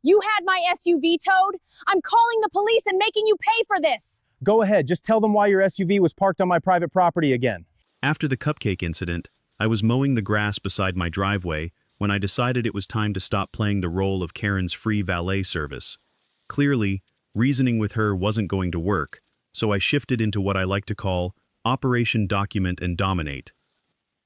You had my SUV towed? I'm calling the police and making you pay for this! Go ahead, just tell them why your SUV was parked on my private property again. After the cupcake incident, I was mowing the grass beside my driveway when I decided it was time to stop playing the role of Karen's free valet service. Clearly, reasoning with her wasn't going to work, so I shifted into what I like to call Operation Document and Dominate.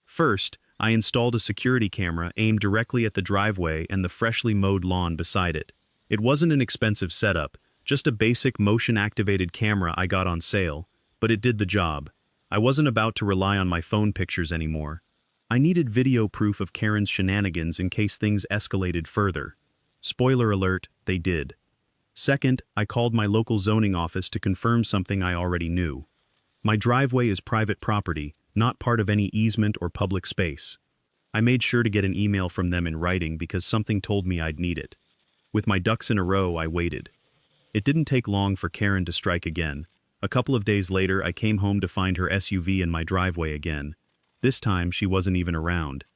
First, I installed a security camera aimed directly at the driveway and the freshly mowed lawn beside it. It wasn't an expensive setup, just a basic motion-activated camera I got on sale, but it did the job. I wasn't about to rely on my phone pictures anymore. I needed video proof of Karen's shenanigans in case things escalated further. Spoiler alert, they did. Second, I called my local zoning office to confirm something I already knew. My driveway is private property, not part of any easement or public space. I made sure to get an email from them in writing because something told me I'd need it. With my ducks in a row, I waited. It didn't take long for Karen to strike again. A couple of days later, I came home to find her SUV in my driveway again. This time, she wasn't even around.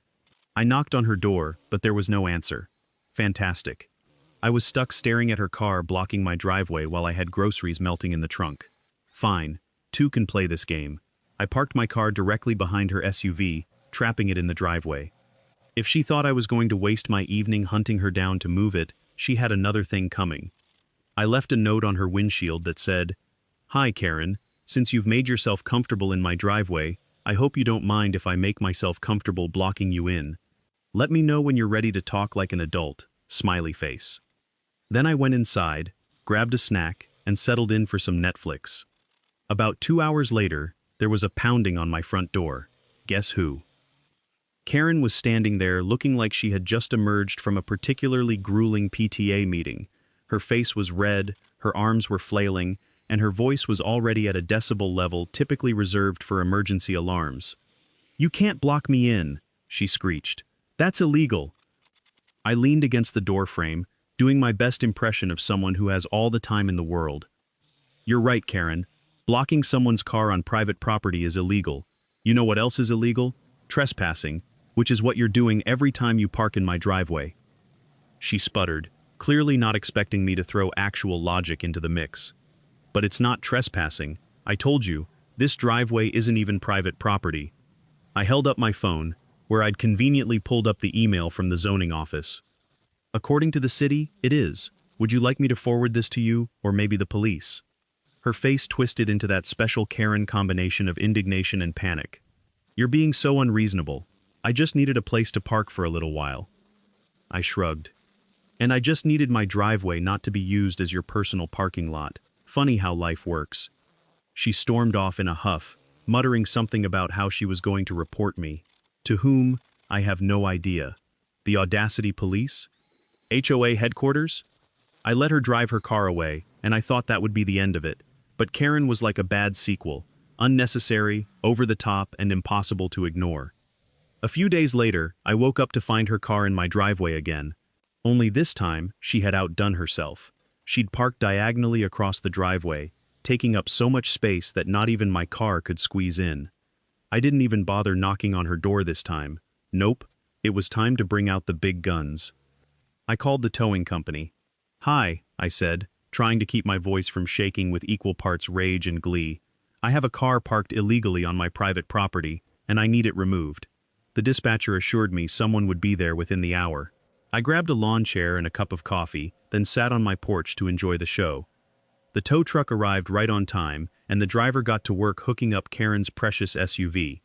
I knocked on her door, but there was no answer. Fantastic. I was stuck staring at her car blocking my driveway while I had groceries melting in the trunk. Fine, two can play this game. I parked my car directly behind her SUV, trapping it in the driveway. If she thought I was going to waste my evening hunting her down to move it, she had another thing coming. I left a note on her windshield that said, "Hi Karen, since you've made yourself comfortable in my driveway, I hope you don't mind if I make myself comfortable blocking you in. Let me know when you're ready to talk like an adult," smiley face. Then I went inside, grabbed a snack, and settled in for some Netflix. About 2 hours later, there was a pounding on my front door. Guess who? Karen was standing there looking like she had just emerged from a particularly grueling PTA meeting. Her face was red, her arms were flailing, and her voice was already at a decibel level typically reserved for emergency alarms. "You can't block me in," she screeched. "That's illegal." I leaned against the door frame, doing my best impression of someone who has all the time in the world. "You're right, Karen. Blocking someone's car on private property is illegal. You know what else is illegal? Trespassing, which is what you're doing every time you park in my driveway." She sputtered, clearly not expecting me to throw actual logic into the mix. "But it's not trespassing. I told you, this driveway isn't even private property." I held up my phone, where I'd conveniently pulled up the email from the zoning office. "According to the city, it is. Would you like me to forward this to you, or maybe the police?" Her face twisted into that special Karen combination of indignation and panic. "You're being so unreasonable. I just needed a place to park for a little while." I shrugged. "And I just needed my driveway not to be used as your personal parking lot. Funny how life works." She stormed off in a huff, muttering something about how she was going to report me. To whom, I have no idea. The Audacity Police? HOA headquarters? I let her drive her car away, and I thought that would be the end of it. But Karen was like a bad sequel, unnecessary, over the top, and impossible to ignore. A few days later, I woke up to find her car in my driveway again. Only this time, she had outdone herself. She'd parked diagonally across the driveway, taking up so much space that not even my car could squeeze in. I didn't even bother knocking on her door this time. Nope, it was time to bring out the big guns. I called the towing company. "Hi," I said, trying to keep my voice from shaking with equal parts rage and glee. "I have a car parked illegally on my private property, and I need it removed." The dispatcher assured me someone would be there within the hour. I grabbed a lawn chair and a cup of coffee, then sat on my porch to enjoy the show. The tow truck arrived right on time, and the driver got to work hooking up Karen's precious SUV.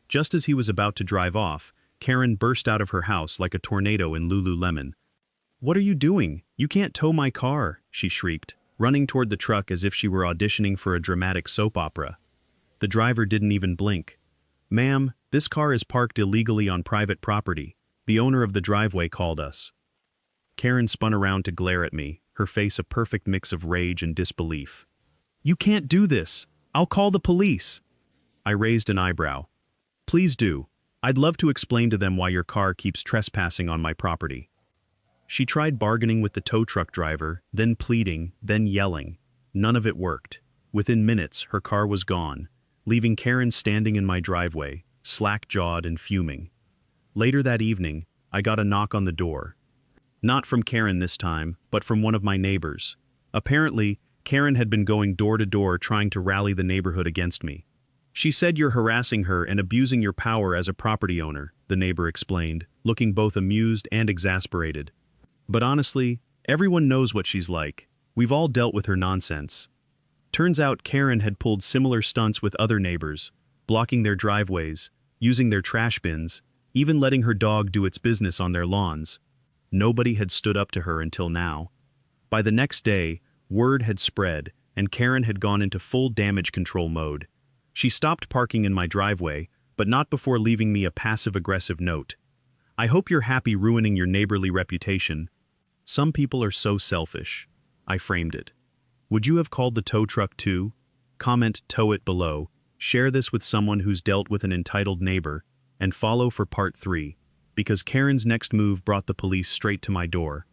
Just as he was about to drive off, Karen burst out of her house like a tornado in Lululemon. "What are you doing? You can't tow my car," she shrieked, running toward the truck as if she were auditioning for a dramatic soap opera. The driver didn't even blink. "Ma'am, this car is parked illegally on private property. The owner of the driveway called us." Karen spun around to glare at me, her face a perfect mix of rage and disbelief. "You can't do this. I'll call the police." I raised an eyebrow. "Please do. I'd love to explain to them why your car keeps trespassing on my property." She tried bargaining with the tow truck driver, then pleading, then yelling. None of it worked. Within minutes, her car was gone, leaving Karen standing in my driveway, slack-jawed and fuming. Later that evening, I got a knock on the door. Not from Karen this time, but from one of my neighbors. Apparently, Karen had been going door to door trying to rally the neighborhood against me. She said you're harassing her and abusing your power as a property owner, the neighbor explained, looking both amused and exasperated. But honestly, everyone knows what she's like. We've all dealt with her nonsense. Turns out Karen had pulled similar stunts with other neighbors, blocking their driveways, using their trash bins, even letting her dog do its business on their lawns. Nobody had stood up to her until now. By the next day, word had spread, and Karen had gone into full damage control mode. She stopped parking in my driveway, but not before leaving me a passive-aggressive note. I hope you're happy ruining your neighborly reputation. Some people are so selfish. I framed it. Would you have called the tow truck too? Comment tow it below, share this with someone who's dealt with an entitled neighbor, and follow for part 3, because Karen's next move brought the police straight to my door.